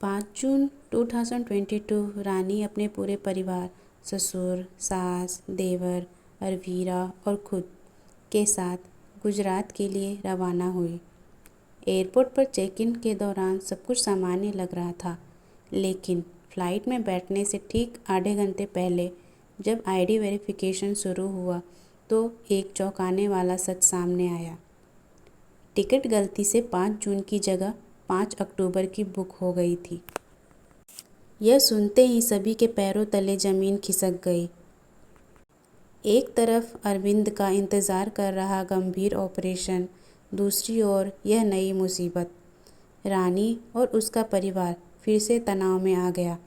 5 जून 2022 रानी अपने पूरे परिवार ससुर, सास, देवर, अरवीरा और खुद के साथ गुजरात के लिए रवाना हुई। एयरपोर्ट पर चेक इन के दौरान सब कुछ सामान्य लग रहा था, लेकिन फ़्लाइट में बैठने से ठीक आधे घंटे पहले जब आईडी वेरिफिकेशन शुरू हुआ तो एक चौंकाने वाला सच सामने आया। टिकट गलती से 5 जून की जगह 5 अक्टूबर की बुक हो गई थी। यह सुनते ही सभी के पैरों तले ज़मीन खिसक गई। एक तरफ अरविंद का इंतज़ार कर रहा गंभीर ऑपरेशन, दूसरी ओर यह नई मुसीबत। रानी और उसका परिवार फिर से तनाव में आ गया।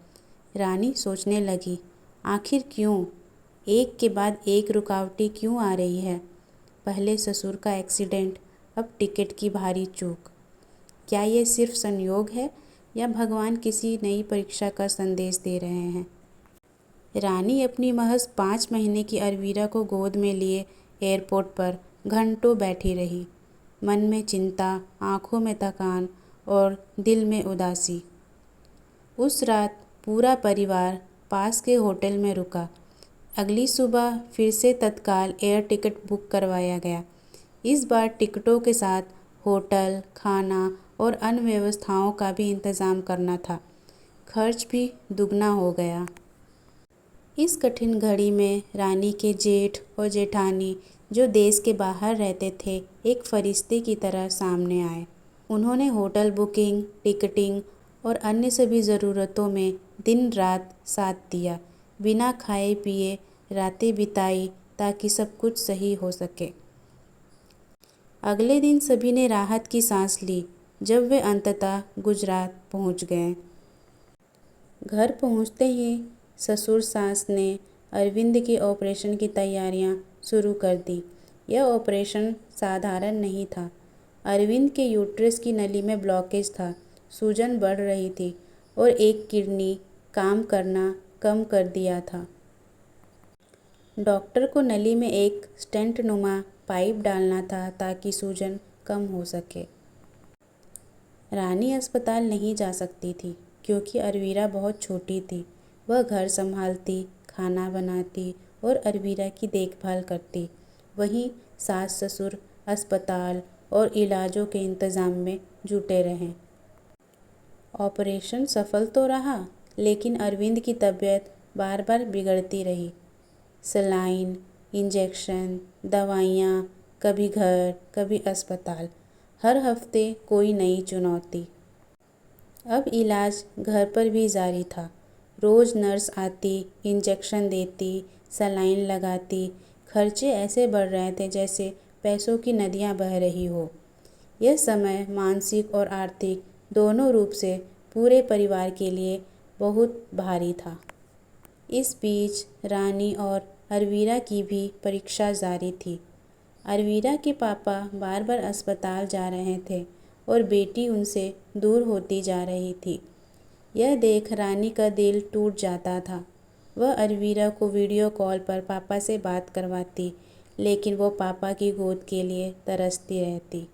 रानी सोचने लगी, आखिर क्यों? एक के बाद एक रुकावटें क्यों आ रही है? पहले ससुर का एक्सीडेंट, अब टिकट की भारी चूक। क्या ये सिर्फ संयोग है या भगवान किसी नई परीक्षा का संदेश दे रहे हैं? रानी अपनी महज 5 महीने की अरवीरा को गोद में लिए एयरपोर्ट पर घंटों बैठी रही। मन में चिंता, आँखों में थकान और दिल में उदासी। उस रात पूरा परिवार पास के होटल में रुका। अगली सुबह फिर से तत्काल एयर टिकट बुक करवाया गया। इस बार टिकटों के साथ होटल, खाना और अन्य व्यवस्थाओं का भी इंतज़ाम करना था। खर्च भी दुगना हो गया। इस कठिन घड़ी में रानी के जेठ और जेठानी, जो देश के बाहर रहते थे, एक फरिश्ते की तरह सामने आए। उन्होंने होटल बुकिंग, टिकटिंग और अन्य सभी ज़रूरतों में दिन रात साथ दिया। बिना खाए पिए रातें बिताई ताकि सब कुछ सही हो सके। अगले दिन सभी ने राहत की सांस ली जब वे अंततः गुजरात पहुंच गए। घर पहुंचते ही ससुर सास ने अरविंद के ऑपरेशन की तैयारियां शुरू कर दी। यह ऑपरेशन साधारण नहीं था। अरविंद के यूट्रस की नली में ब्लॉकेज था, सूजन बढ़ रही थी और एक किडनी काम करना कम कर दिया था। डॉक्टर को नली में एक स्टेंट नुमा पाइप डालना था ताकि सूजन कम हो सके। रानी अस्पताल नहीं जा सकती थी क्योंकि अरवीरा बहुत छोटी थी। वह घर संभालती, खाना बनाती और अरवीरा की देखभाल करती। वहीं सास ससुर अस्पताल और इलाजों के इंतज़ाम में जुटे रहे। ऑपरेशन सफल तो रहा, लेकिन अरविंद की तबीयत बार बार बिगड़ती रही। सलाइन, इंजेक्शन, दवाइयाँ, कभी घर कभी अस्पताल, हर हफ्ते कोई नई चुनौती। अब इलाज घर पर भी जारी था। रोज़ नर्स आती, इंजेक्शन देती, सलाइन लगाती। खर्चे ऐसे बढ़ रहे थे जैसे पैसों की नदियाँ बह रही हो। यह समय मानसिक और आर्थिक दोनों रूप से पूरे परिवार के लिए बहुत भारी था। इस बीच रानी और अरवीरा की भी परीक्षा जारी थी। अरवीरा के पापा बार बार अस्पताल जा रहे थे और बेटी उनसे दूर होती जा रही थी। यह देख रानी का दिल टूट जाता था। वह अरवीरा को वीडियो कॉल पर पापा से बात करवाती, लेकिन वो पापा की गोद के लिए तरसती रहती।